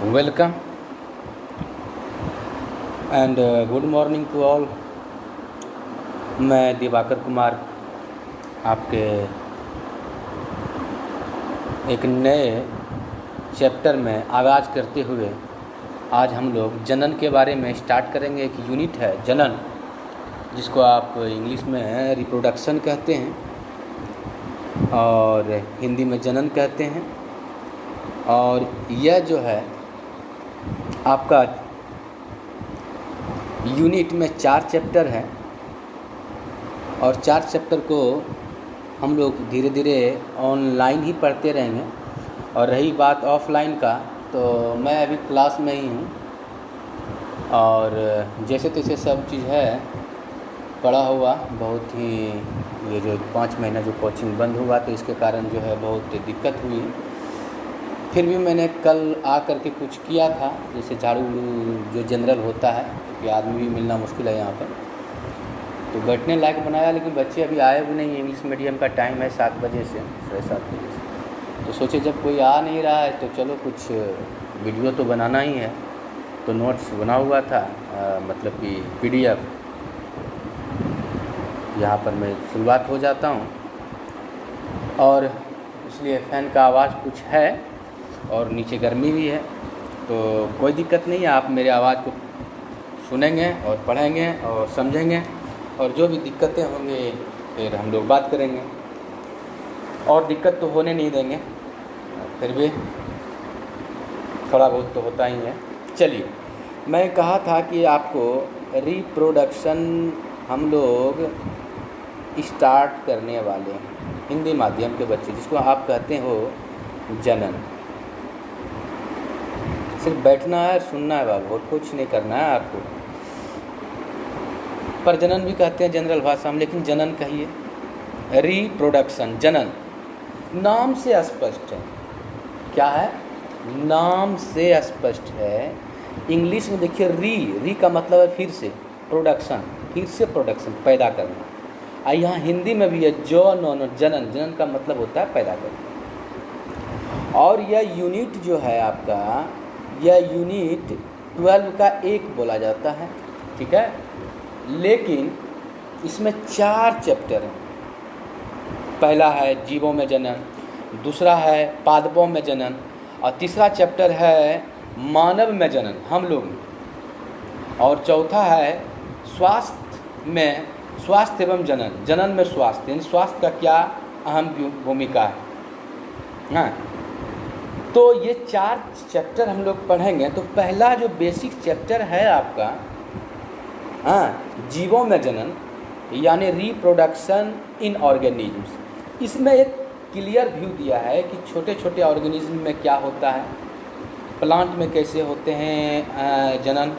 Welcome and good morning to all। मैं दिवाकर कुमार आपके एक नए चैप्टर में आगाज़ करते हुए आज हम लोग जनन के बारे में स्टार्ट करेंगे। एक यूनिट है जनन, जिसको आप इंग्लिश में रिप्रोडक्शन कहते हैं और हिंदी में जनन कहते हैं। और यह जो है आपका यूनिट में 4 चैप्टर है और 4 चैप्टर को हम लोग धीरे धीरे ऑनलाइन ही पढ़ते रहेंगे। और रही बात ऑफलाइन का, तो मैं अभी क्लास में ही हूँ और जैसे तैसे सब चीज़ है पढ़ा हुआ। बहुत ही ये जो 5 महीना जो कोचिंग बंद हुआ तो इसके कारण जो है बहुत दिक्कत हुई। फिर भी मैंने कल आ कर के कुछ किया था, जैसे झाड़ू जो जनरल होता है, क्योंकि आदमी भी मिलना मुश्किल है यहाँ पर, तो बैठने लायक बनाया। लेकिन बच्चे अभी आए भी नहीं। इंग्लिश मीडियम का टाइम है 7 बजे से 7:30 बजे से, तो सोचे जब कोई आ नहीं रहा है तो चलो कुछ वीडियो तो बनाना ही है। तो नोट्स बना हुआ था, मतलब कि PDF। यहाँ पर मैं शुरुआत हो जाता हूँ और इसलिए फ़ैन का आवाज़ कुछ है और नीचे गर्मी भी है, तो कोई दिक्कत नहीं है। आप मेरे आवाज़ को सुनेंगे और पढ़ेंगे और समझेंगे, और जो भी दिक्कतें होंगी फिर हम लोग बात करेंगे। और दिक्कत तो होने नहीं देंगे, फिर भी थोड़ा बहुत तो होता ही है। चलिए, मैं कहा था कि आपको रिप्रोडक्शन हम लोग स्टार्ट करने वाले हैं। हिंदी माध्यम के बच्चे, जिसको आप कहते हो जनन। सिर्फ बैठना है और सुनना है बाबू, और कुछ नहीं करना है आपको। प्रजनन भी कहते हैं जनरल भाषा में, लेकिन जनन कहिए। रिप्रोडक्शन, जनन नाम से स्पष्ट है। क्या है? नाम से स्पष्ट है। इंग्लिश में देखिए, री का मतलब है फिर से, प्रोडक्शन, फिर से प्रोडक्शन, पैदा करना। यहाँ हिंदी में भी है जनन। जनन का मतलब होता है पैदा करना। और यह यूनिट जो है आपका, यह यूनिट 12 का एक बोला जाता है, ठीक है। लेकिन इसमें 4 चैप्टर हैं। पहला है जीवों में जनन, दूसरा है पादपों में जनन, और तीसरा चैप्टर है मानव में जनन, हम लोग में, और चौथा है स्वास्थ्य एवं जनन। जनन में स्वास्थ्य, यानी स्वास्थ्य का क्या अहम भूमिका है। हाँ, तो ये 4 चैप्टर हम लोग पढ़ेंगे। तो पहला जो बेसिक चैप्टर है आपका, जीवों में जनन, यानी रिप्रोडक्शन इन ऑर्गेनिजम्स। इसमें एक क्लियर व्यू दिया है कि छोटे छोटे ऑर्गेनिज्म में क्या होता है, प्लांट में कैसे होते हैं जनन,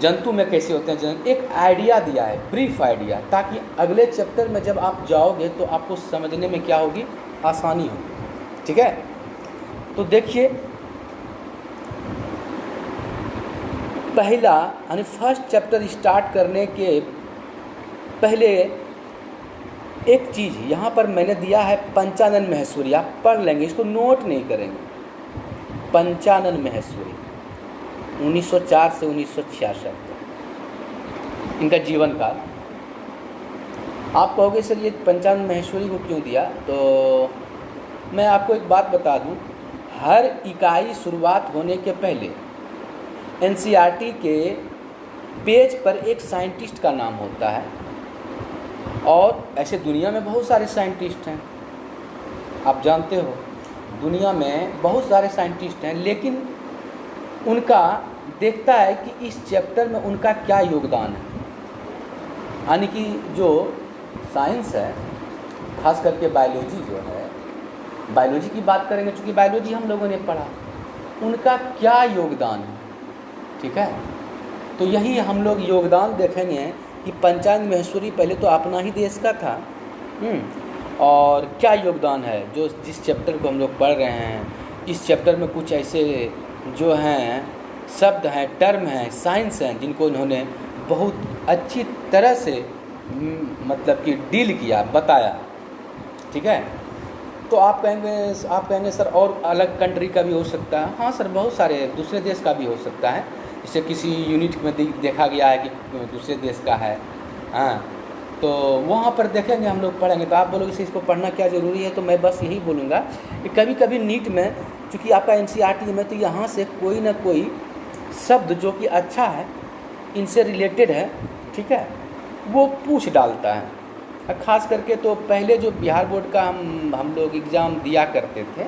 जंतु में कैसे होते हैं जनन। एक आइडिया दिया है, ब्रीफ आइडिया, ताकि अगले चैप्टर में जब आप जाओगे तो आपको समझने में क्या होगी, आसानी होगी, ठीक है। तो देखिए, पहला यानी फर्स्ट चैप्टर स्टार्ट करने के पहले एक चीज़ यहाँ पर मैंने दिया है, पंचानन महेश्वरी। आप पढ़ लेंगे, इसको नोट नहीं करेंगे। पंचानन महेश्वरी 1904 से 1966 तक इनका जीवन काल। आप कहोगे सर ये पंचानन महेश्वरी को क्यों दिया, तो मैं आपको एक बात बता दूं। हर इकाई शुरुआत होने के पहले NCERT के पेज पर एक साइंटिस्ट का नाम होता है, और ऐसे दुनिया में बहुत सारे साइंटिस्ट हैं, आप जानते हो। दुनिया में बहुत सारे साइंटिस्ट हैं, लेकिन उनका देखता है कि इस चैप्टर में उनका क्या योगदान है। यानी कि जो साइंस है, खास करके बायोलॉजी जो है, बायोलॉजी की बात करेंगे, चूँकि बायोलॉजी हम लोगों ने पढ़ा, उनका क्या योगदान है, ठीक है। तो यही हम लोग योगदान देखेंगे कि पंचानन महेश्वरी पहले तो अपना ही देश का था, और क्या योगदान है जो जिस चैप्टर को हम लोग पढ़ रहे हैं। इस चैप्टर में कुछ ऐसे जो हैं शब्द हैं, टर्म हैं, साइंस हैं, जिनको इन्होंने बहुत अच्छी तरह से मतलब कि डील किया, बताया, ठीक है। तो आप कहेंगे सर और अलग कंट्री का भी हो सकता है। हाँ सर, बहुत सारे दूसरे देश का भी हो सकता है। जैसे किसी यूनिट में देखा गया है कि दूसरे देश का है, हाँ, तो वहाँ पर देखेंगे, हम लोग पढ़ेंगे। तो आप बोलोगे इसको पढ़ना क्या ज़रूरी है, तो मैं बस यही बोलूँगा कि कभी कभी नीट में, चूँकि आपका NCERT में, तो यहाँ से कोई ना कोई शब्द जो कि अच्छा है, इनसे रिलेटेड है, ठीक है, वो पूछ डालता है। ख़ास करके तो पहले जो बिहार बोर्ड का हम लोग एग्ज़ाम दिया करते थे,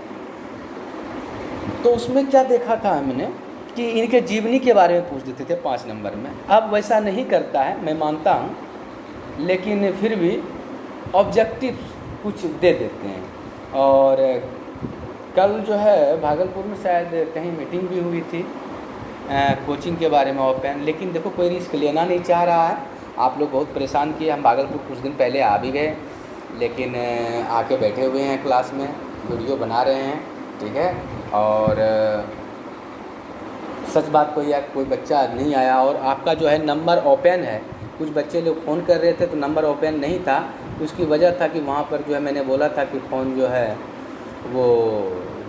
तो उसमें क्या देखा था हमने कि इनके जीवनी के बारे में पूछ देते थे 5 नंबर में। अब वैसा नहीं करता है, मैं मानता हूँ, लेकिन फिर भी ऑब्जेक्टिव कुछ दे देते हैं। और कल जो है भागलपुर में शायद कहीं मीटिंग भी हुई थी कोचिंग के बारे में ओपन, लेकिन देखो कोई रिस्क लेना नहीं चाह रहा है। आप लोग बहुत परेशान किए, हम भागलपुर कुछ दिन पहले आ भी गए, लेकिन आके बैठे हुए हैं क्लास में, वीडियो बना रहे हैं, ठीक है। और सच बात कोई बच्चा नहीं आया, और आपका जो है नंबर ओपन है। कुछ बच्चे लोग फ़ोन कर रहे थे तो नंबर ओपन नहीं था। उसकी वजह था कि वहाँ पर जो है मैंने बोला था कि फ़ोन जो है वो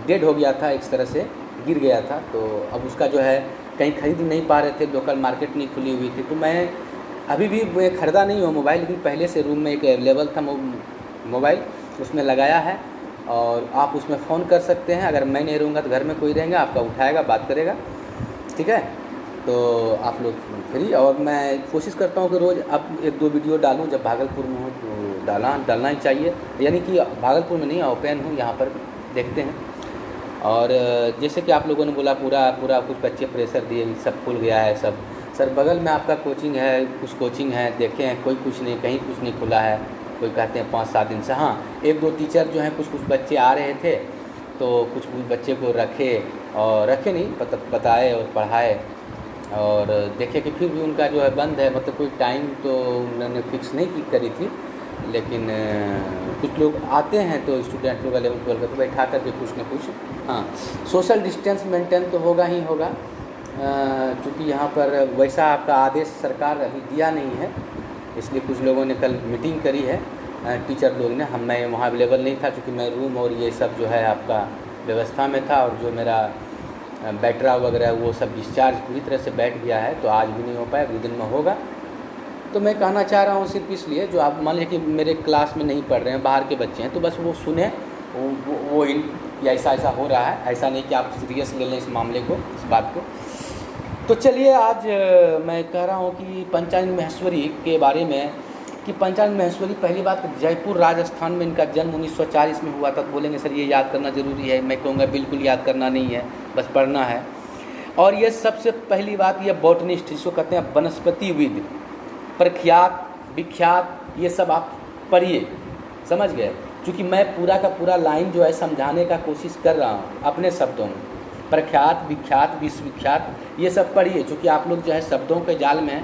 डेड हो गया था, एक तरह से गिर गया था। तो अब उसका जो है कहीं खरीद नहीं पा रहे थे, लोकल मार्केट नहीं खुली हुई थी। तो मैं अभी भी ख़रीदा नहीं हुआ मोबाइल, लेकिन पहले से रूम में एक अवेलेबल था मोबाइल, उसमें लगाया है, और आप उसमें फ़ोन कर सकते हैं। अगर मैं नहीं रहूँगा तो घर में कोई रहेगा, आपका उठाएगा, बात करेगा, ठीक है। तो आप लोग फ्री, और मैं कोशिश करता हूँ कि रोज़ अब 1-2 वीडियो डालूँ। जब भागलपुर में हूँ तो डालना ही चाहिए, यानी कि भागलपुर में नहीं, ओपन हूँ, यहाँ पर देखते हैं। और जैसे कि आप लोगों ने बोला पूरा कुछ बच्चे प्रेशर दिए, सब खुल गया है सब। सर बगल में आपका कोचिंग है, कुछ कोचिंग है, देखे हैं, कोई कुछ नहीं, कहीं कुछ नहीं खुला है। कोई कहते हैं 5-7 दिन से। हाँ, 1-2 टीचर जो हैं, कुछ बच्चे आ रहे थे, तो कुछ बच्चे को रखे नहीं, बताए और पढ़ाए, और देखे कि फिर भी उनका जो है बंद है। मतलब कोई टाइम तो उन्होंने फिक्स नहीं करी थी, लेकिन कुछ लोग आते हैं तो स्टूडेंट लोग 11-12 का तो बैठा करके कुछ न कुछ, हाँ, सोशल डिस्टेंस मेंटेन तो होगा ही होगा। चूँकि यहाँ पर वैसा आपका आदेश सरकार अभी दिया नहीं है, इसलिए कुछ लोगों ने कल मीटिंग करी है, टीचर लोग ने। मैं वहाँ अवेलेबल नहीं था, क्योंकि मैं रूम और ये सब जो है आपका व्यवस्था में था, और जो मेरा बैटरा वगैरह वो सब डिस्चार्ज पूरी तरह से बैठ गया है, तो आज भी नहीं हो पाया, 2 दिन में होगा। तो मैं कहना चाह रहा हूँ सिर्फ इसलिए, जो आप मान लीजिए कि मेरे क्लास में नहीं पढ़ रहे हैं, बाहर के बच्चे हैं, तो बस वो सुने, वो या ऐसा हो रहा है, ऐसा नहीं कि आप सीरियस ले लें इस मामले को, इस बात को। तो चलिए, आज मैं कह रहा हूँ कि पंचानन महेश्वरी के बारे में, कि पंचानन महेश्वरी पहली बात जयपुर राजस्थान में इनका जन्म 1940 में हुआ था। तो बोलेंगे सर ये याद करना ज़रूरी है, मैं कहूँगा बिल्कुल याद करना नहीं है, बस पढ़ना है। और ये सबसे पहली बात, ये बॉटनिस्ट, जिसको कहते हैं वनस्पतिविद, प्रख्यात विख्यात, ये सब आप पढ़िए, समझ गए। क्योंकि मैं पूरा का पूरा लाइन जो है समझाने का कोशिश कर रहा हूँ अपने शब्दों में। प्रख्यात विख्यात विश्वविख्यात ये सब पढ़िए, क्योंकि आप लोग जो है शब्दों के जाल में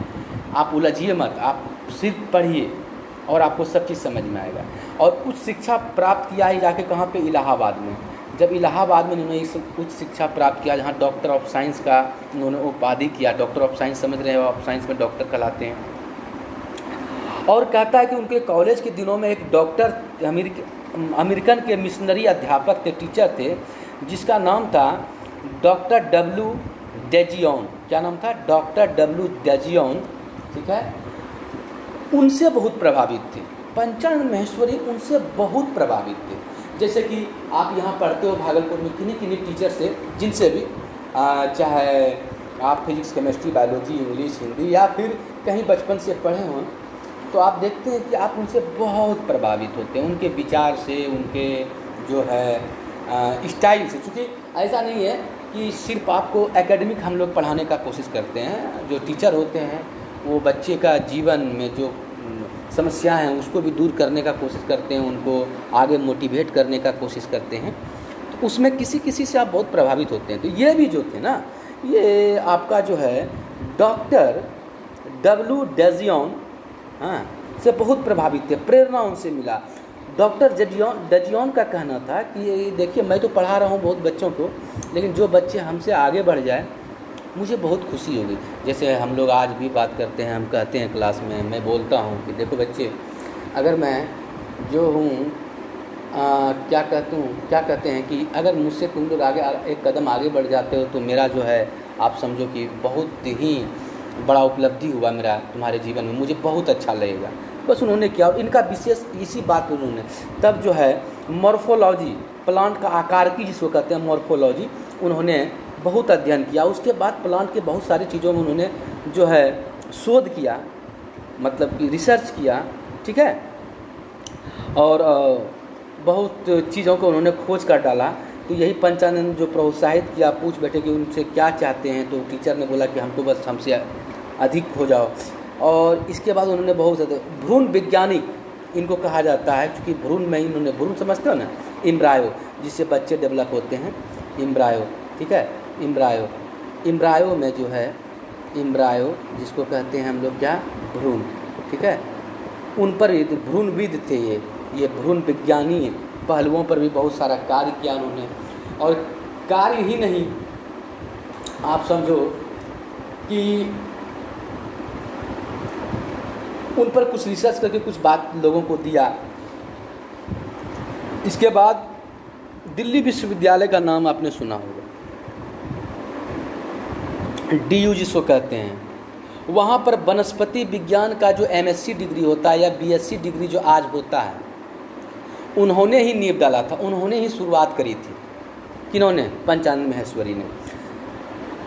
आप उलझिए मत, आप सिर्फ पढ़िए और आपको सब चीज़ समझ में आएगा। और उच्च शिक्षा प्राप्त किया है जाके कहाँ पे, इलाहाबाद में। जब इलाहाबाद में उन्होंने इस उच्च शिक्षा प्राप्त किया, जहाँ डॉक्टर ऑफ साइंस का उन्होंने उपाधि किया। डॉक्टर ऑफ साइंस समझ रहे हो आप, साइंस में डॉक्टर कहलाते हैं। और कहता है कि उनके कॉलेज के दिनों में एक डॉक्टर अमेरिकन के मिशनरी अध्यापक थे, टीचर थे, जिसका नाम था डॉक्टर W. डेजियन। क्या नाम था? Doctor W. डेजियन, ठीक है। उनसे बहुत प्रभावित थे पंचानन महेश्वरी, उनसे बहुत प्रभावित थे। जैसे कि आप यहाँ पढ़ते हो भागलपुर में किन्हीं टीचर से, जिनसे भी चाहे आप physics chemistry biology English Hindi या फिर कहीं बचपन से पढ़े हों, तो आप देखते हैं कि आप उनसे बहुत प्रभावित होते हैं, उनके विचार से, उनके जो है स्टाइल से। क्योंकि ऐसा नहीं है कि सिर्फ आपको एकेडमिक हम लोग पढ़ाने का कोशिश करते हैं। जो टीचर होते हैं वो बच्चे का जीवन में जो समस्या हैं उसको भी दूर करने का कोशिश करते हैं, उनको आगे मोटिवेट करने का कोशिश करते हैं। तो उसमें किसी से आप बहुत प्रभावित होते हैं। तो ये भी जो थे ना, ये आपका जो है डॉक्टर W. डेजियन, हाँ, से बहुत प्रभावित थे, प्रेरणा उनसे मिला। डॉक्टर डेजियन का कहना था कि देखिए मैं तो पढ़ा रहा हूँ बहुत बच्चों को, लेकिन जो बच्चे हमसे आगे बढ़ जाए मुझे बहुत खुशी होगी। जैसे हम लोग आज भी बात करते हैं, हम कहते हैं क्लास में, मैं बोलता हूँ कि देखो बच्चे, अगर मैं जो हूँ क्या कहते हैं कि अगर मुझसे तुम लोग आगे एक कदम आगे बढ़ जाते हो तो मेरा जो है आप समझो कि बहुत ही बड़ा उपलब्धि हुआ मेरा तुम्हारे जीवन में, मुझे बहुत अच्छा लगेगा। बस उन्होंने किया, और इनका विशेष इसी बात पर उन्होंने तब जो है मॉर्फोलॉजी, प्लांट का आकार की जिसको कहते हैं मॉर्फोलॉजी, उन्होंने बहुत अध्ययन किया। उसके बाद प्लांट के बहुत सारी चीज़ों में उन्होंने जो है शोध किया, मतलब कि रिसर्च किया, ठीक है, और बहुत चीज़ों को उन्होंने खोज कर डाला। तो यही पंचानन जो प्रोत्साहित किया, पूछ बैठे कि उनसे क्या चाहते हैं, तो टीचर ने बोला कि हमको बस हमसे अधिक हो जाओ। और इसके बाद उन्होंने बहुत ज़्यादा भ्रूण वैज्ञानिक इनको कहा जाता है, क्योंकि भ्रूण में ही उन्होंने, भ्रूण समझते हो ना, एम्ब्रायो जिससे बच्चे डेवलप होते हैं, एम्ब्रायो, ठीक है, एम्ब्रायो में जो है, एम्ब्रायो जिसको कहते हैं हम लोग क्या, भ्रूण, ठीक है, उन पर भ्रूणविद थे ये भ्रूण विज्ञानी पहलुओं पर भी बहुत सारा कार्य किया उन्होंने। और कार्य ही नहीं, आप समझो कि उन पर कुछ रिसर्च करके कुछ बात लोगों को दिया। इसके बाद दिल्ली विश्वविद्यालय का नाम आपने सुना होगा, DU जिसको कहते हैं, वहाँ पर वनस्पति विज्ञान का जो MSc डिग्री होता है या BSc डिग्री जो आज होता है, उन्होंने ही नींव डाला था, उन्होंने ही शुरुआत करी थी। किन्होंने? पंचानन माहेश्वरी ने।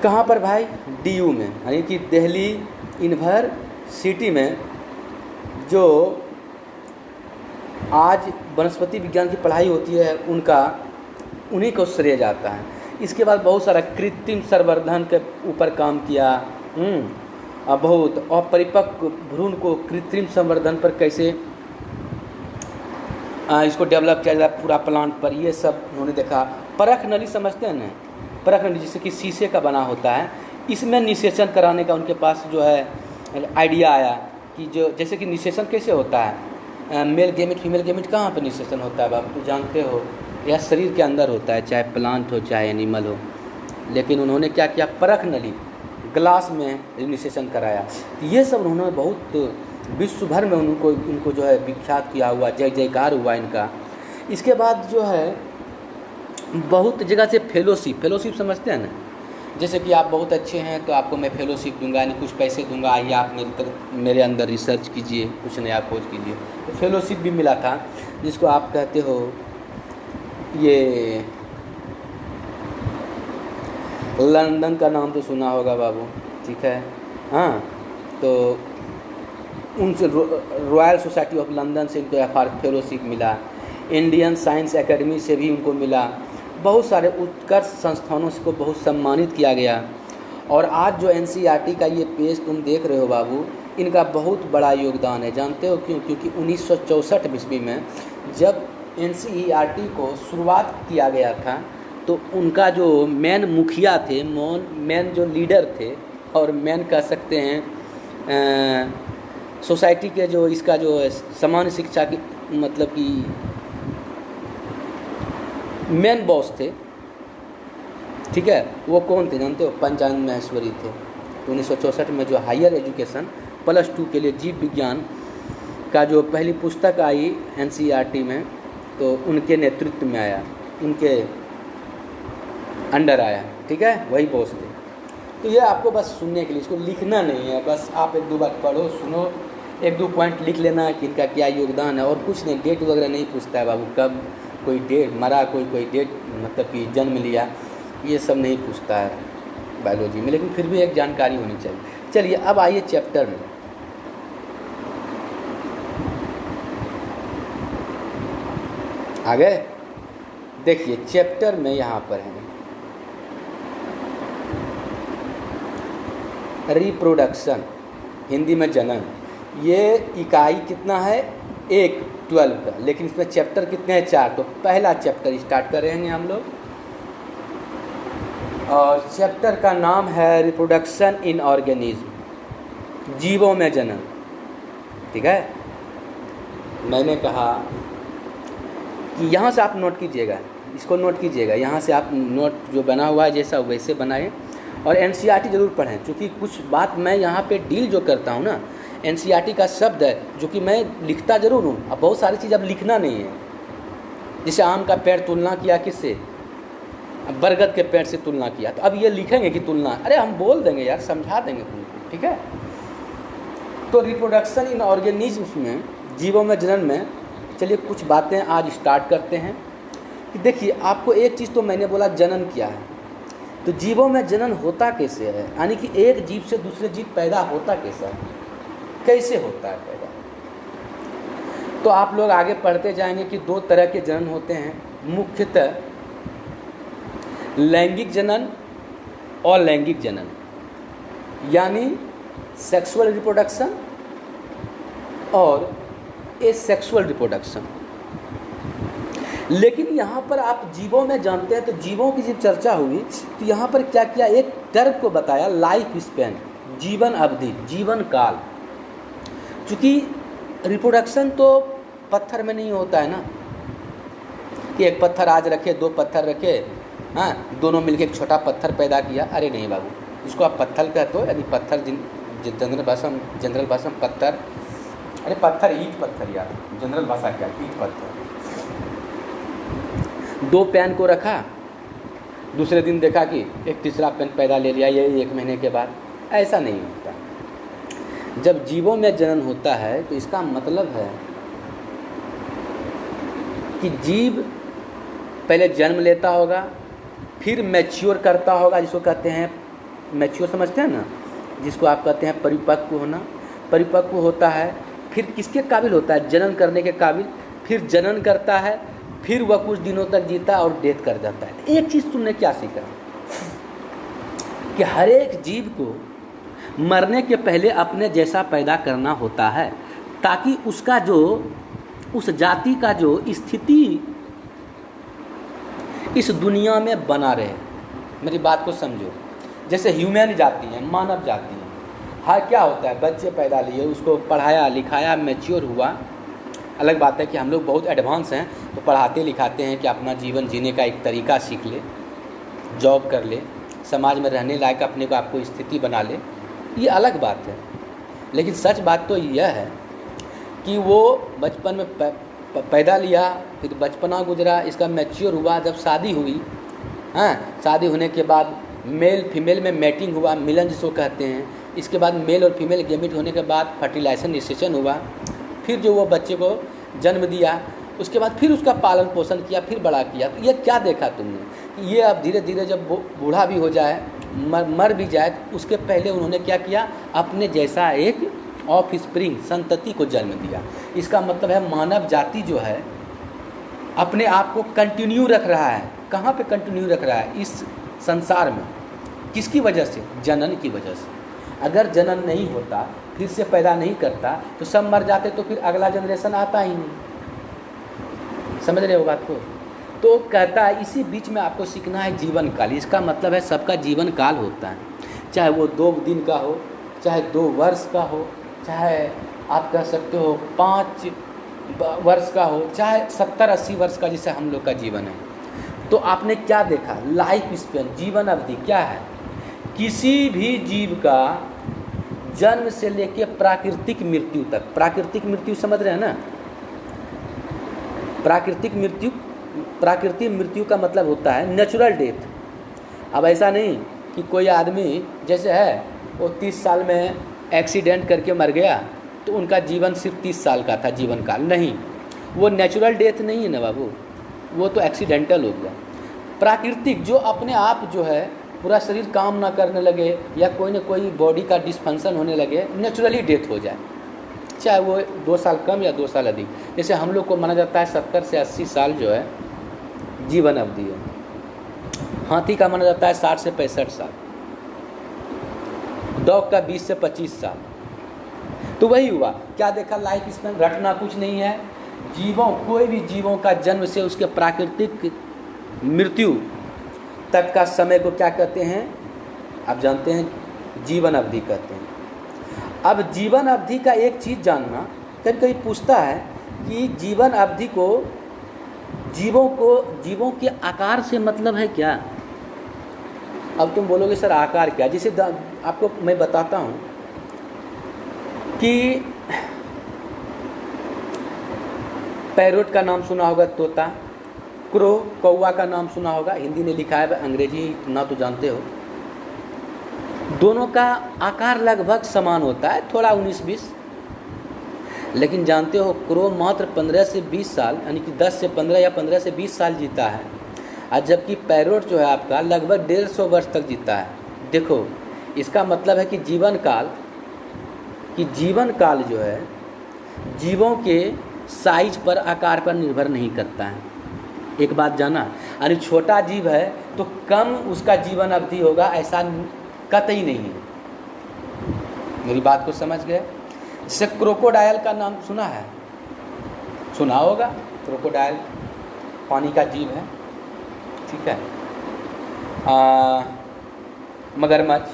कहाँ पर भाई? DU में, यानी कि दिल्ली यूनिवर्सिटी में, जो आज वनस्पति विज्ञान की पढ़ाई होती है उन्हीं को श्रेय जाता है। इसके बाद बहुत सारा कृत्रिम संवर्धन के ऊपर काम किया, बहुत अपरिपक्व भ्रूण को कृत्रिम संवर्धन पर कैसे इसको डेवलप किया जाए पूरा प्लांट पर, ये सब उन्होंने देखा। परख नली समझते हैं ना, परख नली जिससे कि शीशे का बना होता है, इसमें निषेचन कराने का उनके पास जो है आइडिया आया कि जो जैसे कि निषेचन कैसे होता है, मेल गेमेट फीमेल गेमेट कहाँ पर निषेचन होता है बाप, तो जानते हो, यह शरीर के अंदर होता है, चाहे प्लांट हो चाहे एनिमल हो। लेकिन उन्होंने क्या किया, परख नली ग्लास में निषेचन कराया। ये सब उन्होंने बहुत विश्व भर में उनको जो है विख्यात किया हुआ, जय जयकार हुआ इनका। इसके बाद जो है बहुत जगह से फेलोशिप समझते हैं ना, जैसे कि आप बहुत अच्छे हैं तो आपको मैं फेलोशिप दूंगा, यानी कुछ पैसे दूंगा, आइए आप मेरे अंदर रिसर्च कीजिए, कुछ नया खोज कीजिए। तो फेलोशिप भी मिला था, जिसको आप कहते हो ये लंदन का नाम तो सुना होगा बाबू, ठीक है, हाँ, तो उनसे रॉयल सोसाइटी ऑफ लंदन से इनको फेलोशिप मिला, इंडियन साइंस एकेडमी से भी उनको मिला, बहुत सारे उत्कर्ष संस्थानों से को बहुत सम्मानित किया गया। और आज जो NCERT का ये पेज तुम देख रहे हो बाबू, इनका बहुत बड़ा योगदान है, जानते हो क्यों? क्योंकि 1964 ईस्वी में जब NCERT को शुरुआत किया गया था, तो उनका जो मेन मुखिया थे, मेन जो लीडर थे, और मेन कह सकते हैं सोसाइटी के जो इसका जो समान शिक्षा की मतलब कि मेन बॉस थे, ठीक है, वो कौन थे जानते हो? पंचानन माहेश्वरी थे। 1964 में जो हायर एजुकेशन +2 के लिए जीव विज्ञान का जो पहली पुस्तक आई NCERT में, तो उनके नेतृत्व में आया, उनके अंडर आया, ठीक है, वही बॉस थे। तो ये आपको बस सुनने के लिए, इसको लिखना नहीं है, बस आप 1-2 बार पढ़ो, सुनो, 1-2 पॉइंट लिख लेना कि इनका क्या योगदान है, और कुछ नहीं। डेट वगैरह नहीं पूछता है बाबू, कब कोई डेट मरा, कोई डेट मतलब कि जन्म लिया, ये सब नहीं पूछता है बायोलॉजी में, लेकिन फिर भी एक जानकारी होनी चाहिए। चलिए अब आइए चैप्टर में। आ गए? देखिए चैप्टर में यहाँ पर है रिप्रोडक्शन, हिंदी में जनन। ये इकाई कितना है? 1 12 का, लेकिन इसमें चैप्टर कितने हैं? 4। तो पहला चैप्टर स्टार्ट करेंगे हम लोग, और चैप्टर का नाम है रिप्रोडक्शन इन ऑर्गेनिज्म, जीवों में जनन, ठीक है। मैंने कहा कि यहाँ से आप नोट कीजिएगा, इसको नोट कीजिएगा, यहाँ से आप नोट जो बना हुआ है जैसा वैसे बनाएं, और NCERT जरूर पढ़ें, क्योंकि कुछ बात मैं यहाँ पे डील जो करता हूँ ना, NCERT का शब्द है जो कि मैं लिखता ज़रूर हूँ, अब बहुत सारी चीज़ अब लिखना नहीं है, जैसे आम का पेड़ तुलना किया किससे, बरगद के पेड़ से तुलना किया, तो अब ये लिखेंगे कि तुलना, अरे हम बोल देंगे यार, समझा देंगे तुमको, ठीक है। तो रिप्रोडक्शन इन ऑर्गेनिज्म्स में, जीवों में जनन में, चलिए कुछ बातें आज स्टार्ट करते हैं। कि देखिए, आपको एक चीज़ तो मैंने बोला जनन क्या है, तो जीवों में जनन होता कैसे है, यानी कि एक जीव से दूसरे जीव पैदा होता कैसा है, कैसे होता है पैदा। तो आप लोग आगे पढ़ते जाएंगे कि दो तरह के जनन होते हैं, मुख्यतः लैंगिक जनन और लैंगिक जनन, यानी सेक्सुअल रिप्रोडक्शन और एसेक्सुअल रिप्रोडक्शन। लेकिन यहाँ पर आप जीवों में जानते हैं, तो जीवों की जब चर्चा हुई तो यहाँ पर क्या किया, एक टर्म को बताया, लाइफ स्पैन, जीवन अवधि, जीवन काल। चूँकि रिप्रोडक्शन तो पत्थर में नहीं होता है ना, कि एक पत्थर आज रखे, दो पत्थर रखे, हाँ, दोनों मिलके एक छोटा पत्थर पैदा किया, अरे नहीं बाबू, इसको आप पत्थर कहते हो, यानी पत्थर जनरल भाषा में पत्थर, अरे पत्थर, ईंट पत्थर यार, जनरल भाषा क्या, ईंट पत्थर। दो पैन को रखा, दूसरे दिन देखा कि एक तीसरा पैन पैदा ले लिया, ये 1 महीने के बाद, ऐसा नहीं होता। जब जीवों में जनन होता है तो इसका मतलब है कि जीव पहले जन्म लेता होगा, फिर मैच्योर करता होगा, जिसको कहते हैं मैच्योर, समझते हैं ना, जिसको आप कहते हैं परिपक्व होना। परिपक्व होता है, फिर किसके काबिल होता है, जनन करने के काबिल, फिर जनन करता है, फिर वह कुछ दिनों तक जीता और डेथ कर जाता है। एक चीज़ तुमने क्या सीखा कि हर एक जीव को मरने के पहले अपने जैसा पैदा करना होता है, ताकि उसका जो, उस जाति का जो स्थिति इस दुनिया में बना रहे। मेरी बात को समझो, जैसे ह्यूमन जाति है, मानव जाति है, हाँ, क्या होता है, बच्चे पैदा लिए, उसको पढ़ाया लिखाया, मैच्योर हुआ। अलग बात है कि हम लोग बहुत एडवांस हैं, तो पढ़ाते लिखाते हैं कि अपना जीवन जीने का एक तरीका सीख ले, जॉब कर ले, समाज में रहने लायक अपने को आपको स्थिति बना ले, ये अलग बात है। लेकिन सच बात तो यह है कि वो बचपन में पैदा लिया, फिर बचपना गुजरा, इसका मैच्योर हुआ, जब शादी हुई, हाँ, शादी होने के बाद मेल फीमेल में मैटिंग हुआ, मिलन जिसको कहते हैं, इसके बाद मेल और फीमेल गैमेट होने के बाद फर्टिलाइजेशन हुआ, फिर जो वो बच्चे को जन्म दिया, उसके बाद फिर उसका पालन पोषण किया, फिर बड़ा किया। तो ये क्या देखा तुमने, ये अब धीरे धीरे जब बूढ़ा भी हो जाए, मर भी जाए, उसके पहले उन्होंने क्या किया, अपने जैसा एक ऑफ स्प्रिंग संतति को जन्म दिया। इसका मतलब है मानव जाति जो है अपने आप को कंटिन्यू रख रहा है। कहाँ पे कंटिन्यू रख रहा है, इस संसार में, किसकी वजह से, जनन की वजह से। अगर जनन नहीं होता, फिर से पैदा नहीं करता, तो सब मर जाते, तो फिर अगला जनरेशन आता ही नहीं। समझ रहे हो बात को। तो कहता है इसी बीच में आपको सीखना है जीवन काल। इसका मतलब है सबका जीवन काल होता है, चाहे वो 2 दिन का हो, चाहे 2 वर्ष का हो, चाहे आप कह सकते हो 5 वर्ष का हो, चाहे 70-80 वर्ष का, जैसे हम लोग का जीवन है। तो आपने क्या देखा, लाइफ स्पेन, जीवन अवधि क्या है। किसी भी जीव का जन्म से लेके प्राकृतिक मृत्यु तक, प्राकृतिक मृत्यु समझ रहे हैं ना, प्राकृतिक मृत्यु का मतलब होता है नेचुरल डेथ। अब ऐसा नहीं कि कोई आदमी जैसे है वो 30 साल में एक्सीडेंट करके मर गया, तो उनका जीवन सिर्फ 30 साल का था जीवन काल, नहीं, वो नेचुरल डेथ नहीं है ना बाबू, वो तो एक्सीडेंटल हो गया। प्राकृतिक जो अपने आप जो है पूरा शरीर काम ना करने लगे, या कोई ना कोई बॉडी का डिस्फंक्शन होने लगे, नेचुरली डेथ हो जाए, चाहे वो 2 साल कम या 2 साल अधिक। जैसे हम लोग को माना जाता है 70 से 80 साल जो है जीवन अवधि है, हाथी का माना जाता है 60 से 65 साल, डॉग का 20 से 25 साल। तो वही हुआ, क्या देखा, लाइफ स्पैन रटना कुछ नहीं है। जीवों, कोई भी जीवों का जन्म से उसके प्राकृतिक मृत्यु तक का समय को क्या कहते हैं, आप जानते हैं, जीवन अवधि कहते हैं। अब जीवन अवधि का एक चीज़ जानना, कभी पूछता है कि जीवन अवधि को जीवों के आकार से मतलब है क्या। अब तुम बोलोगे सर आकार क्या, जैसे आपको मैं बताता हूँ कि पैरोट का नाम सुना होगा, तोता, क्रो, कौवा का नाम सुना होगा, हिंदी में लिखा है, अंग्रेजी ना तो जानते हो। दोनों का आकार लगभग समान होता है, थोड़ा 19-20, लेकिन जानते हो क्रो मात्र 15 से 20 साल यानी कि 10 से 15 या 15 से 20 साल जीता है, और जबकि पैरोट जो है आपका लगभग 150 वर्ष तक जीता है। देखो इसका मतलब है कि जीवन काल जो है जीवों के साइज पर, आकार पर निर्भर नहीं करता है। एक बात जाना, यानी छोटा जीव है तो कम उसका जीवन अवधि होगा, ऐसा कतई नहीं है। मेरी बात को समझ गए? जैसे क्रोकोडाइल का नाम सुना है, सुना होगा। क्रोकोडाइल पानी का जीव है, ठीक है। मगरमच्छ,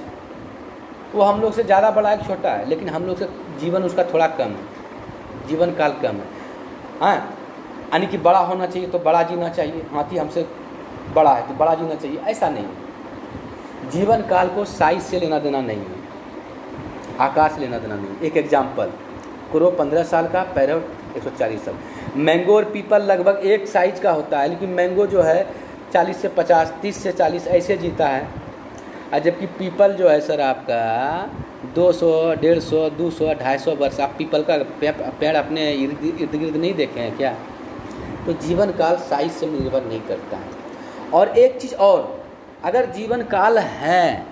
वो हम लोग से ज़्यादा बड़ा है, छोटा है, लेकिन हम लोग से जीवन उसका थोड़ा कम है, जीवन काल कम है। हाँ, यानी कि बड़ा होना चाहिए तो बड़ा जीना चाहिए, हाथी हमसे बड़ा है तो बड़ा जीना चाहिए, ऐसा नहीं है। जीवन काल को साइज से लेना देना नहीं है, आकार से लेना देना नहीं। एक एग्जाम्पल, क्रो 15 साल का, पैरोट 140 साल। मैंगो और पीपल लगभग एक साइज का होता है, लेकिन मैंगो जो है 40 से 50, 30 से 40 ऐसे जीता है, और जबकि पीपल जो है सर आपका 200, 150, 200, 250 वर्ष। आप पीपल का पेड़ अपने इर्द गिर्द नहीं देखे हैं क्या? तो जीवन काल साइज से निर्भर नहीं करता है। और एक चीज़ और, अगर जीवन काल है,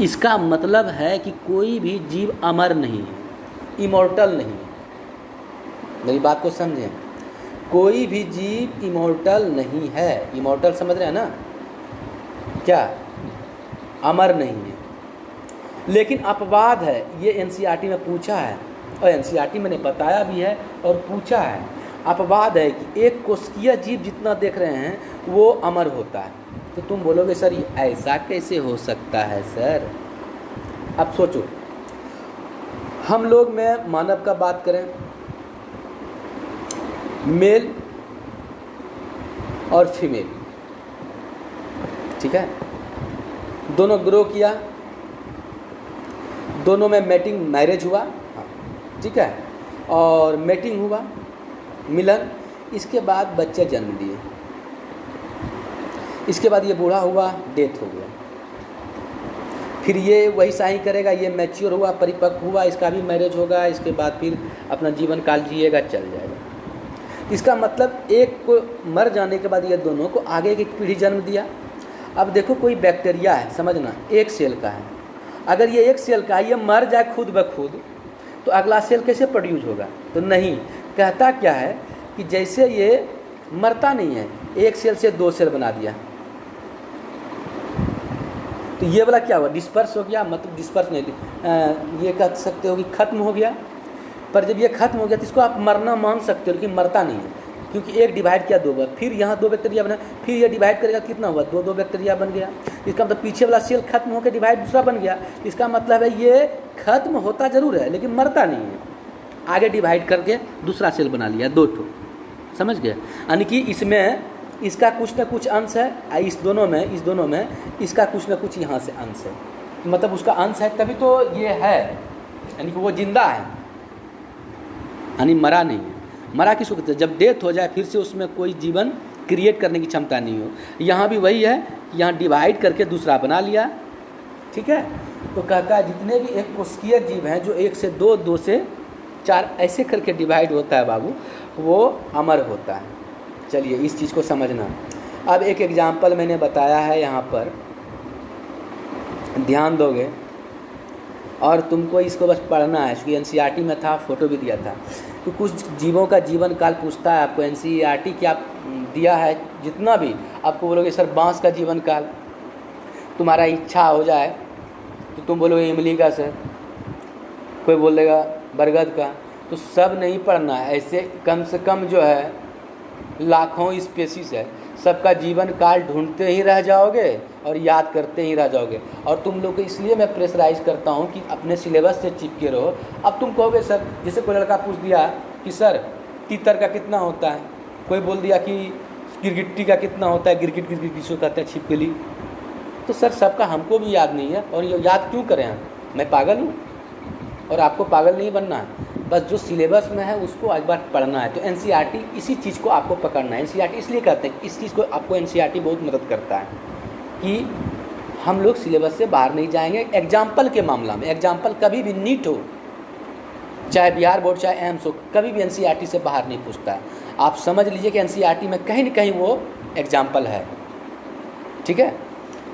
इसका मतलब है कि कोई भी जीव अमर नहीं है, इमॉर्टल नहीं है। मेरी बात को समझें, कोई भी जीव इमॉर्टल नहीं है। इमॉर्टल समझ रहे हैं ना क्या? अमर नहीं है। लेकिन अपवाद है, ये एनसीईआरटी में पूछा है, और एनसीईआरटी मैंने बताया भी है और पूछा है। अपवाद है कि एक कोशिकीय जीव जितना देख रहे हैं वो अमर होता है। तो तुम बोलोगे सर ये ऐसा कैसे हो सकता है सर? अब सोचो, हम लोग में मानव का बात करें, मेल और फीमेल, ठीक है, दोनों ग्रो किया, दोनों में मैटिंग, मैरिज हुआ, ठीक है, और मैटिंग हुआ, मिलन, इसके बाद बच्चे जन्म दिए, इसके बाद ये बूढ़ा हुआ, डेथ हो गया, फिर ये वही शाही करेगा, ये मैच्योर हुआ, परिपक्व हुआ, इसका भी मैरिज होगा, इसके बाद फिर अपना जीवन काल जिएगा, चल जाएगा। इसका मतलब एक को मर जाने के बाद ये दोनों को आगे की पीढ़ी जन्म दिया। अब देखो कोई बैक्टीरिया है, समझना, एक सेल का है, अगर ये एक सेल का है, ये मर जाए खुद ब खुद, तो अगला सेल कैसे प्रोड्यूस होगा? तो नहीं, कहता क्या है कि जैसे ये मरता नहीं है, एक सेल से 2 सेल बना दिया, तो ये वाला क्या हुआ? डिस्पर्स हो गया, मतलब डिस्पर्स नहीं, ये कह सकते हो कि खत्म हो गया। पर जब ये खत्म हो गया तो इसको आप मरना मान सकते हो, लेकिन मरता नहीं है, क्योंकि एक डिवाइड किया 2 बार, फिर यहाँ 2 बैक्टीरिया बना, फिर ये डिवाइड करेगा, कितना हुआ? 2 बैक्टीरिया बन गया। इसका मतलब पीछे वाला सेल खत्म होकर डिवाइड दूसरा बन गया। इसका मतलब है ये खत्म होता जरूर है, लेकिन मरता नहीं है, आगे डिवाइड करके दूसरा सेल बना लिया, 2 ठो, समझ गए? यानी कि इसमें इसका कुछ न कुछ अंश है, इस दोनों में इसका कुछ न कुछ यहाँ से अंश है, मतलब उसका अंश है, तभी तो ये है, यानी कि वो जिंदा है, यानी मरा नहीं है। मरा किसको कहते हैं? जब डेथ हो जाए फिर से उसमें कोई जीवन क्रिएट करने की क्षमता नहीं हो। यहाँ भी वही है, यहाँ डिवाइड करके दूसरा बना लिया, ठीक है। तो कहता है जितने भी एक कोशिकीय जीव हैं जो 1 से 2, 2 से 4 ऐसे करके डिवाइड होता है बाबू, वो अमर होता है। चलिए इस चीज़ को समझना। अब एक एग्जाम्पल मैंने बताया है यहाँ पर, ध्यान दोगे और तुमको इसको बस पढ़ना है, क्योंकि एनसीईआरटी में था, फोटो भी दिया था। तो कुछ जीवों का जीवन काल पूछता है आपको, एनसीईआरटी क्या दिया है जितना भी, आपको बोलोगे सर बांस का जीवन काल, तुम्हारा इच्छा हो जाए तो तुम बोलोगे इमली का सर, कोई बोलेगा बरगद का, तो सब नहीं पढ़ना है, ऐसे कम से कम जो है लाखों स्पेसीज है, सबका जीवन काल ढूंढते ही रह जाओगे और याद करते ही रह जाओगे। और तुम लोग को इसलिए मैं प्रेशराइज करता हूँ कि अपने सिलेबस से चिपके रहो। अब तुम कहोगे सर, जैसे कोई लड़का पूछ दिया कि सर तीतर का कितना होता है, कोई बोल दिया कि गिरगिट्टी का कितना होता है, गिरगिट किसको कहते हैं, छिपकली, तो सर सबका हमको भी याद नहीं है, और ये याद क्यों करें हम? मैं पागल हूँ? और आपको पागल नहीं बनना है। बस जो सिलेबस में है उसको एक बार पढ़ना है। तो एनसीईआरटी इसी चीज़ को आपको पकड़ना है। एनसीईआरटी इसलिए कहते हैं कि इस चीज़ को आपको एनसीईआरटी बहुत मदद करता है कि हम लोग सिलेबस से बाहर नहीं जाएंगे। एग्जाम्पल के मामला में, एग्जाम्पल कभी भी नीट हो, चाहे बिहार बोर्ड, चाहे एम्स हो, कभी भी एनसीईआरटी से बाहर नहीं पूछता है। आप समझ लीजिए कि एनसीईआरटी में कहीं न कहीं वो एग्जाम्पल है, ठीक है।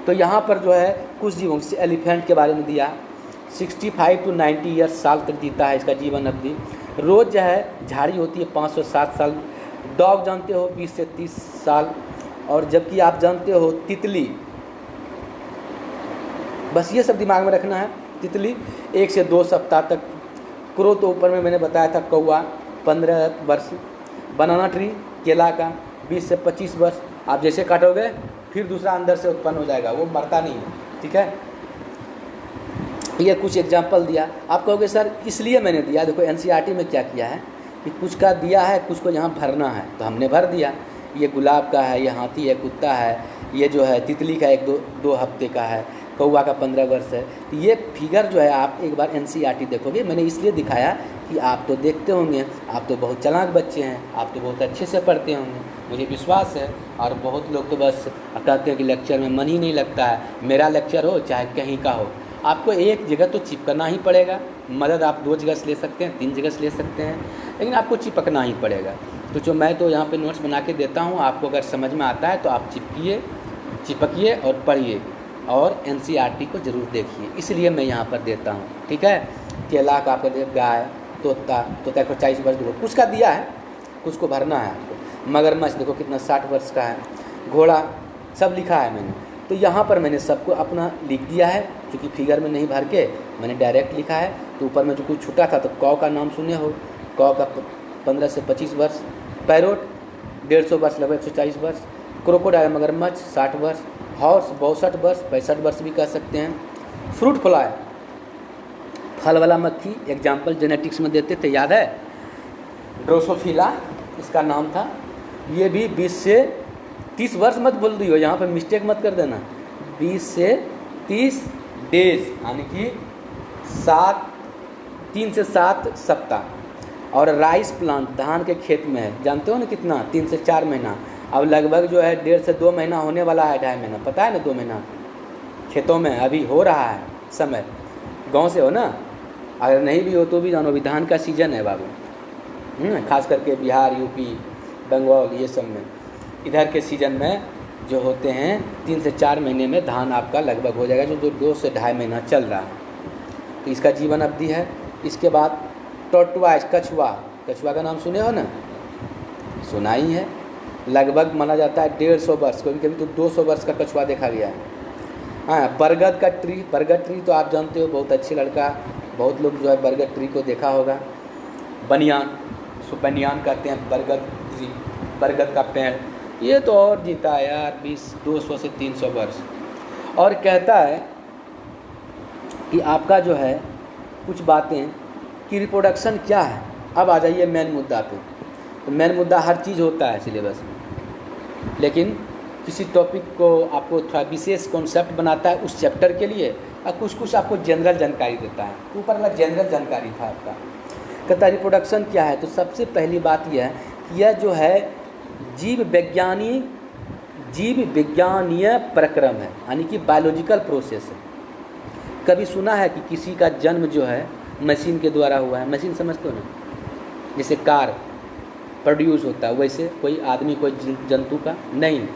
तो यहाँ पर जो है कुछ जीवों, जैसे एलिफेंट के बारे में दिया, 65 to 90 ईयर्स, साल तक जीता है, इसका जीवन अवधि। रोज़ जो है झाड़ी होती है 5 से 7 साल। डॉग जानते हो 20 से 30 साल। और जबकि आप जानते हो तितली, बस ये सब दिमाग में रखना है। तितली 1 से 2 सप्ताह तक। क्रो तो ऊपर में मैंने बताया था, कौवा 15 वर्ष। बनाना ट्री, केला का 20 से 25 वर्ष। आप जैसे काटोगे फिर दूसरा अंदर से उत्पन्न हो जाएगा, वो मरता नहीं है, ठीक है। ये कुछ एग्जाम्पल दिया। आप कहोगे सर इसलिए मैंने दिया, देखो एनसीईआरटी में क्या किया है कि कुछ का दिया है, कुछ को यहाँ भरना है, तो हमने भर दिया। ये गुलाब का है, ये हाथी है, कुत्ता है, ये जो है तितली का 1-2 हफ्ते का है, कौवा का 15 वर्ष है। तो ये फिगर जो है आप एक बार एनसीईआरटी देखोगे। मैंने इसलिए दिखाया कि आप तो देखते होंगे, आप तो बहुत चालाक बच्चे हैं, आप तो बहुत अच्छे से पढ़ते होंगे, मुझे विश्वास है। और बहुत लोग तो बस कहते हैं कि लेक्चर में मन ही नहीं लगता है। मेरा लेक्चर हो चाहे कहीं का हो, आपको एक जगह तो चिपकना ही पड़ेगा। मदद आप 2 जगह से ले सकते हैं, 3 जगह से ले सकते हैं, लेकिन आपको चिपकना ही पड़ेगा। तो जो मैं तो यहाँ पे नोट्स बना के देता हूँ, आपको अगर समझ में आता है तो आप चिपकिए और पढ़िए और एनसीईआरटी को ज़रूर देखिए, इसलिए मैं यहाँ पर देता हूँ, ठीक है। केला का आपको गाय, तोता को 40 वर्ष देखो, कुछ का दिया है, कुछ को भरना है आपको। मगरमच्छ देखो कितना 60 वर्ष का है। घोड़ा, सब लिखा है मैंने। तो यहाँ पर मैंने सबको अपना लिख दिया है, क्योंकि फिगर में नहीं भर के मैंने डायरेक्ट लिखा है। तो ऊपर में जो कुछ छूटा था, तो कौ का नाम सुने हो, कौ का 15 से 25 वर्ष। पैरोट 150 वर्ष, लगभग 140 वर्ष। क्रोकोडाइल मगरमच्छ 60 वर्ष। हॉर्स 62 वर्ष, 65 वर्ष भी कह सकते हैं। फ्रूट फ्लाई, फल वाला मक्खी, एग्जाम्पल जेनेटिक्स में देते थे, याद है, ड्रोसोफिला इसका नाम था। ये भी 20 से 30 वर्ष मत बोल दियो, यहाँ पर मिस्टेक मत कर देना। 20 से 30 डेज, यानी कि 3 से 7 सप्ताह। और राइस प्लांट धान के खेत में है, जानते हो ना कितना, 3 से 4 महीना। अब लगभग जो है 1.5 से 2 महीना होने वाला है, 2.5 महीना, पता है ना, 2 महीना खेतों में अभी हो रहा है समय। गांव से हो ना, अगर नहीं भी हो तो भी जानो, अभी धान का सीजन है बाबू, खास करके बिहार, यूपी, बंगाल, ये सब में इधर के सीजन में जो होते हैं 3 से 4 महीने में धान आपका लगभग हो जाएगा, जो 2 से 2.5 महीना चल रहा है। तो इसका जीवन अवधि है। इसके बाद टॉर्टोइज, कछुआ का नाम सुने हो ना, सुना ही है। लगभग माना जाता है 150 वर्ष, कभी कभी तो 200 वर्ष का कछुआ देखा गया है। हाँ, बरगद का ट्री, बरगद ट्री तो आप जानते हो, बहुत अच्छी लड़का, बहुत लोग जो है बरगद ट्री को देखा होगा। बनियान, उसको बनियान कहते हैं, बरगद ट्री, बरगद का पेड़, ये तो और जीता है यार 200 से 300 वर्ष। और कहता है कि आपका जो है कुछ बातें कि रिप्रोडक्शन क्या है। अब आ जाइए मेन मुद्दा पे। तो मेन मुद्दा हर चीज़ होता है सिलेबस में, लेकिन किसी टॉपिक को आपको थोड़ा विशेष कॉन्सेप्ट बनाता है उस चैप्टर के लिए, और कुछ आपको जनरल जानकारी देता है। ऊपर वाला जनरल जानकारी था आपका। कहता है रिप्रोडक्शन क्या है। तो सबसे पहली बात यह है कि यह जो है जीव विज्ञानीय प्रक्रम है, यानी कि बायोलॉजिकल प्रोसेस है। कभी सुना है कि किसी का जन्म जो है मशीन के द्वारा हुआ है? मशीन समझते हो ना, जैसे कार प्रोड्यूस होता है, वैसे कोई आदमी, कोई जंतु का नहीं,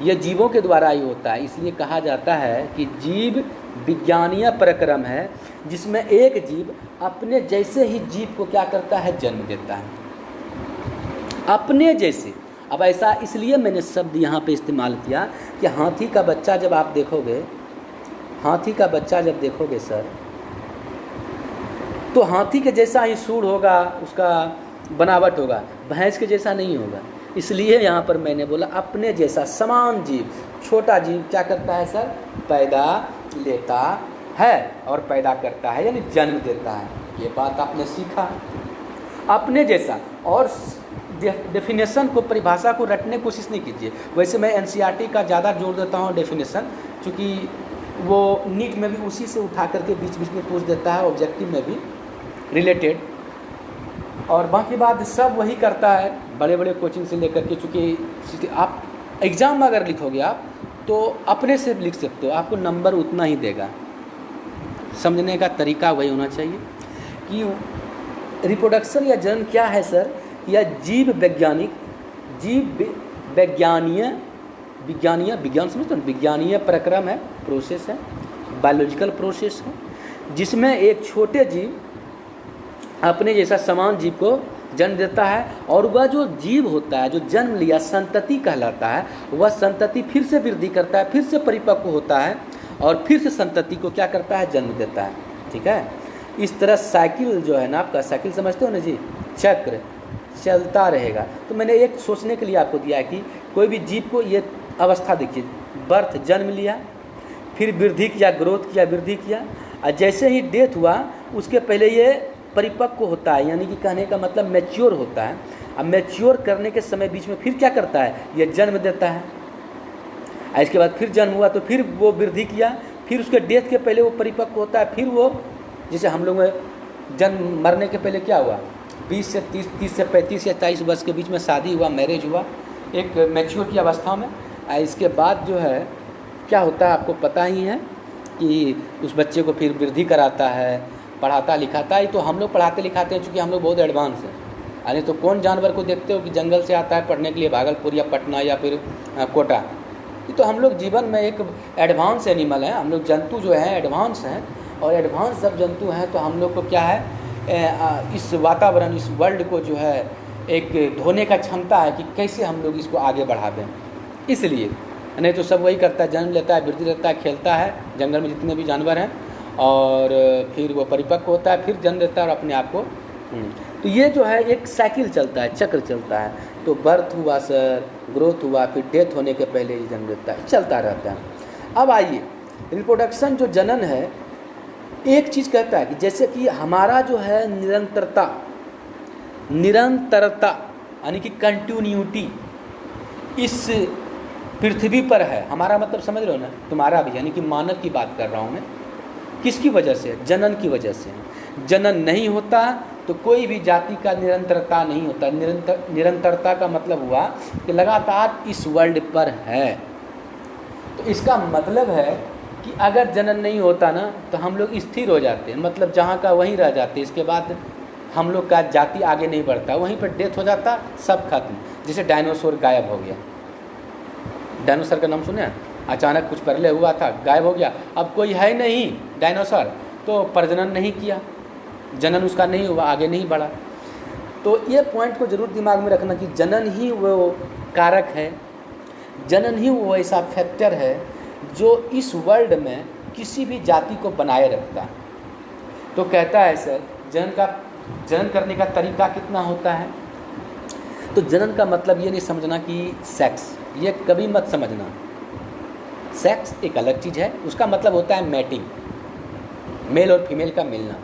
यह जीवों के द्वारा ही होता है। इसलिए कहा जाता है कि जीव विज्ञानीय प्रक्रम है, जिसमें एक जीव अपने जैसे ही जीव को क्या करता है, जन्म देता है, अपने जैसे। अब ऐसा इसलिए मैंने शब्द यहाँ पे इस्तेमाल किया कि हाथी का बच्चा जब आप देखोगे, हाथी का बच्चा जब देखोगे सर, तो हाथी के जैसा ही सूढ़ होगा, उसका बनावट होगा, भैंस के जैसा नहीं होगा। इसलिए यहाँ पर मैंने बोला अपने जैसा समान जीव, छोटा जीव क्या करता है सर, पैदा लेता है और पैदा करता है, यानी जन्म देता है। ये बात आपने सीखा, अपने जैसा। और डेफिनेशन को, परिभाषा को रटने की कोशिश नहीं कीजिए। वैसे मैं एनसीईआरटी का ज़्यादा जोर देता हूँ डेफिनेशन, क्योंकि वो नीट में भी उसी से उठा करके बीच बीच में पूछ देता है, ऑब्जेक्टिव में भी रिलेटेड। और बाकी बात सब वही करता है, बड़े बड़े कोचिंग से लेकर के, चूँकि आप एग्ज़ाम अगर लिखोगे आप तो अपने से लिख सकते हो, आपको नंबर उतना ही देगा। समझने का तरीका वही होना चाहिए कि रिप्रोडक्शन या जनन क्या है सर, या जीव विज्ञान समझते हैं, विज्ञानीय प्रक्रम है, प्रोसेस है, बायोलॉजिकल प्रोसेस है, जिसमें एक छोटे जीव अपने जैसा समान जीव को जन्म देता है, और वह जो जीव होता है, जो जन्म लिया, संतति कहलाता है। वह संतति फिर से वृद्धि करता है, फिर से परिपक्व होता है, और फिर से संतति को क्या करता है, जन्म देता है। ठीक है, इस तरह साइकिल जो है ना, आपका साइकिल समझते हो ना जी, चक्र चलता रहेगा। तो मैंने एक सोचने के लिए आपको दिया है कि कोई भी जीव को ये अवस्था देखिए, बर्थ जन्म लिया, फिर वृद्धि किया, ग्रोथ किया, वृद्धि किया, और जैसे ही डेथ हुआ उसके पहले ये परिपक्व होता है, यानी कि कहने का मतलब मैच्योर होता है। अब मैच्योर करने के समय बीच में फिर क्या करता है, ये जन्म देता है, और इसके बाद फिर जन्म हुआ तो फिर वो वृद्धि किया, फिर उसके डेथ के पहले वो परिपक्व होता है, फिर वो जैसे हम लोग जन्म मरने के पहले क्या हुआ, 20 से 30 से 35 या 40 वर्ष के बीच में शादी हुआ, मैरिज हुआ, एक मैच्योर की अवस्था में। इसके बाद जो है क्या होता है आपको पता ही है कि उस बच्चे को फिर वृद्धि कराता है, पढ़ाता लिखाता है। तो हम लोग पढ़ाते लिखाते हैं, चूँकि हम लोग बहुत एडवांस हैं। अरे तो कौन जानवर को देखते हो कि जंगल से आता है पढ़ने के लिए भागलपुर या पटना या फिर कोटा। ये तो हम लोग जीवन में एक एडवांस एनिमल हैं, हम लोग जंतु जो हैं एडवांस हैं, और एडवांस जब जंतु हैं तो हम लोग को क्या है, इस वातावरण, इस वर्ल्ड को जो है एक धोने का क्षमता है कि कैसे हम लोग इसको आगे बढ़ा दें। इसलिए नहीं तो सब वही करता है, जन्म लेता है, वृद्धि लेता है, खेलता है जंगल में जितने भी जानवर हैं, और फिर वो परिपक्व होता है, फिर जन्म लेता है और अपने आप को। तो ये जो है एक साइकिल चलता है, चक्र चलता है। तो बर्थ हुआ सर, ग्रोथ हुआ, फिर डेथ होने के पहले ही जन्म लेता है, चलता रहता है। अब आइए, रिप्रोडक्शन जो जनन है, एक चीज़ कहता है कि जैसे कि हमारा जो है निरंतरता यानी कि कंटिन्यूटी इस पृथ्वी पर है। हमारा मतलब समझ रहे हो ना, तुम्हारा भी, यानी कि मानव की बात कर रहा हूँ मैं। किसकी वजह से? जनन की वजह से। जनन नहीं होता तो कोई भी जाति का निरंतरता नहीं होता। निरंतरता का मतलब हुआ कि लगातार इस वर्ल्ड पर है। तो इसका मतलब है कि अगर जनन नहीं होता ना तो हम लोग स्थिर हो जाते हैं, मतलब जहाँ का वहीं रह जाते। इसके बाद हम लोग का जाति आगे नहीं बढ़ता, वहीं पर डेथ हो जाता, सब खत्म। जैसे डायनासोर गायब हो गया, डायनासोर का नाम सुने? अचानक कुछ पहले हुआ था, गायब हो गया, अब कोई है नहीं डायनासोर, तो प्रजनन नहीं किया, जनन उसका नहीं हुआ, आगे नहीं बढ़ा। तो ये पॉइंट को जरूर दिमाग में रखना कि जनन ही वो कारक है, जनन ही वो ऐसा फैक्टर है जो इस वर्ल्ड में किसी भी जाति को बनाए रखता है। तो कहता है सर जनन करने का तरीका कितना होता है? तो जनन का मतलब ये नहीं समझना कि सेक्स, ये कभी मत समझना। सेक्स एक अलग चीज़ है, उसका मतलब होता है मैटिंग, मेल और फीमेल का मिलना।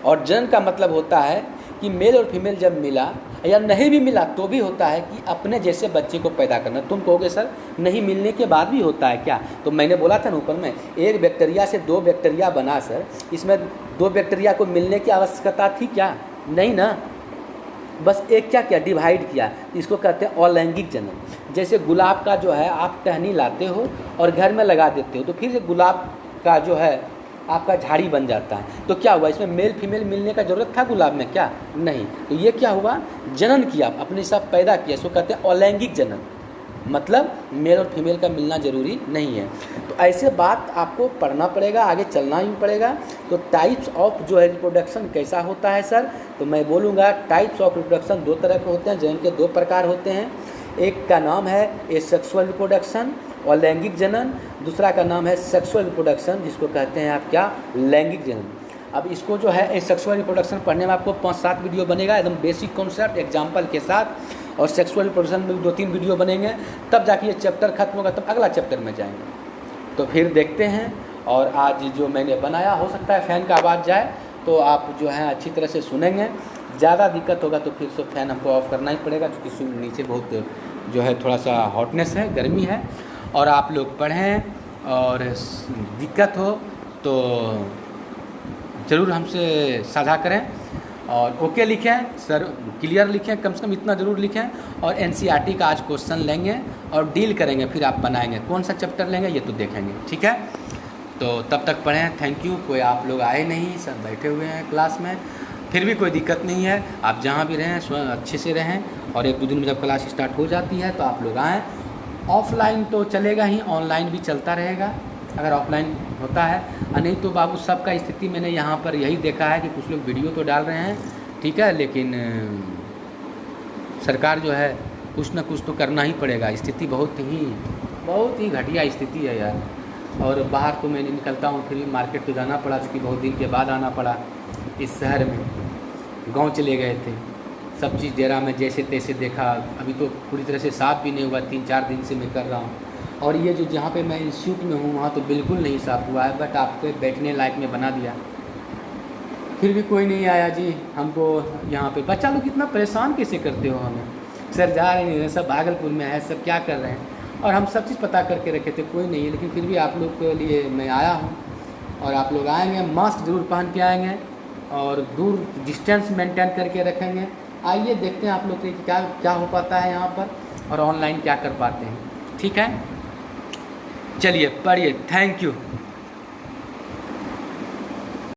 और जनन का मतलब होता है कि मेल और फीमेल जब मिला या नहीं भी मिला तो भी होता है कि अपने जैसे बच्चे को पैदा करना। तुम कहोगे सर नहीं मिलने के बाद भी होता है क्या? तो मैंने बोला था ना ऊपर में, एक बैक्टीरिया से 2 बैक्टीरिया बना सर, इसमें 2 बैक्टीरिया को मिलने की आवश्यकता थी क्या? नहीं ना, बस एक क्या किया, डिवाइड किया। इसको कहते हैं अलैंगिक जनन। जैसे गुलाब का जो है आप टहनी लाते हो और घर में लगा देते हो, तो फिर से गुलाब का जो है आपका झाड़ी बन जाता है। तो क्या हुआ, इसमें मेल फीमेल मिलने का ज़रूरत था गुलाब में? क्या नहीं। तो ये क्या हुआ, जनन किया, अपने साथ पैदा किया। इसको कहते हैं अलैंगिक जनन, मतलब मेल और फीमेल का मिलना जरूरी नहीं है। तो ऐसे बात आपको पढ़ना पड़ेगा, आगे चलना ही पड़ेगा। तो टाइप्स ऑफ जो है रिप्रोडक्शन कैसा होता है सर, तो मैं बोलूँगा टाइप्स ऑफ रिप्रोडक्शन 2 तरह के होते हैं, जिनके 2 प्रकार होते हैं। एक का नाम है एसेक्सुअल रिप्रोडक्शन और लैंगिक जनन, दूसरा का नाम है सेक्सुअल रिप्रोडक्शन, जिसको कहते हैं आप क्या, लैंगिक जनन। अब इसको जो है सेक्सुअल रिप्रोडक्शन पढ़ने में आपको 5-7 वीडियो बनेगा, एकदम बेसिक कॉन्सेप्ट एग्जाम्पल के साथ। और सेक्सुअल रिप्रोडक्शन में भी 2-3 वीडियो बनेंगे, तब जाके ये चैप्टर खत्म होगा, तब अगला चैप्टर में जाएंगे। तो फिर देखते हैं। और आज जो मैंने बनाया, हो सकता है फ़ैन का आवाज़ जाए तो आप जो है अच्छी तरह से सुनेंगे। ज़्यादा दिक्कत होगा तो फिर से फ़ैन हमको ऑफ करना ही पड़ेगा, क्योंकि नीचे बहुत जो है थोड़ा सा हॉटनेस है, गर्मी है। और आप लोग पढ़ें, और दिक्कत हो तो ज़रूर हमसे साझा करें। और ओके लिखें सर, क्लियर लिखें, कम से कम इतना ज़रूर लिखें। और एनसीईआरटी का आज क्वेश्चन लेंगे और डील करेंगे, फिर आप बनाएंगे। कौन सा चैप्टर लेंगे ये तो देखेंगे, ठीक है। तो तब तक पढ़ें। Thank you. कोई आप लोग आए नहीं, सब बैठे हुए हैं क्लास में, फिर भी कोई दिक्कत नहीं है। आप जहाँ भी रहें अच्छे से रहें, और 1-2 दिन में जब क्लास स्टार्ट हो जाती है तो आप लोग आएँ। ऑफलाइन तो चलेगा ही, ऑनलाइन भी चलता रहेगा अगर ऑफलाइन होता है। नहीं तो बाबू सबका स्थिति मैंने यहाँ पर यही देखा है कि कुछ लोग वीडियो तो डाल रहे हैं, ठीक है, लेकिन सरकार जो है कुछ ना कुछ तो करना ही पड़ेगा। स्थिति बहुत ही घटिया स्थिति है यार। और बाहर तो मैं निकलता हूँ, फिर भी मार्केट तो जाना पड़ा, क्योंकि बहुत दिन के बाद आना पड़ा इस शहर में। गांव चले गए थे, सब चीज़ डेरा में जैसे तैसे देखा। अभी तो पूरी तरह से साफ़ भी नहीं हुआ, 3-4 दिन से मैं कर रहा हूँ। और ये जो जहाँ पे मैं इंस्टीट्यूट में हूँ वहाँ तो बिल्कुल नहीं साफ़ हुआ है, बट आपको बैठने लायक में बना दिया। फिर भी कोई नहीं आया जी हमको यहाँ पे। बच्चा लोग कितना परेशान कैसे करते हो हमें, सर जा रहे नहीं, सब भागलपुर में है, सब क्या कर रहे हैं। और हम सब चीज़ पता करके रखे थे, कोई नहीं है। लेकिन फिर भी आप लोग के लिए मैं आया हूँ, और आप लोग आएंगे मास्क ज़रूर पहन के आएंगे, और दूर डिस्टेंस मेंटेन करके रखेंगे। आइए देखते हैं आप लोग के क्या क्या हो पाता है यहाँ पर, और ऑनलाइन क्या कर पाते हैं, ठीक है। चलिए पढ़िए। Thank you.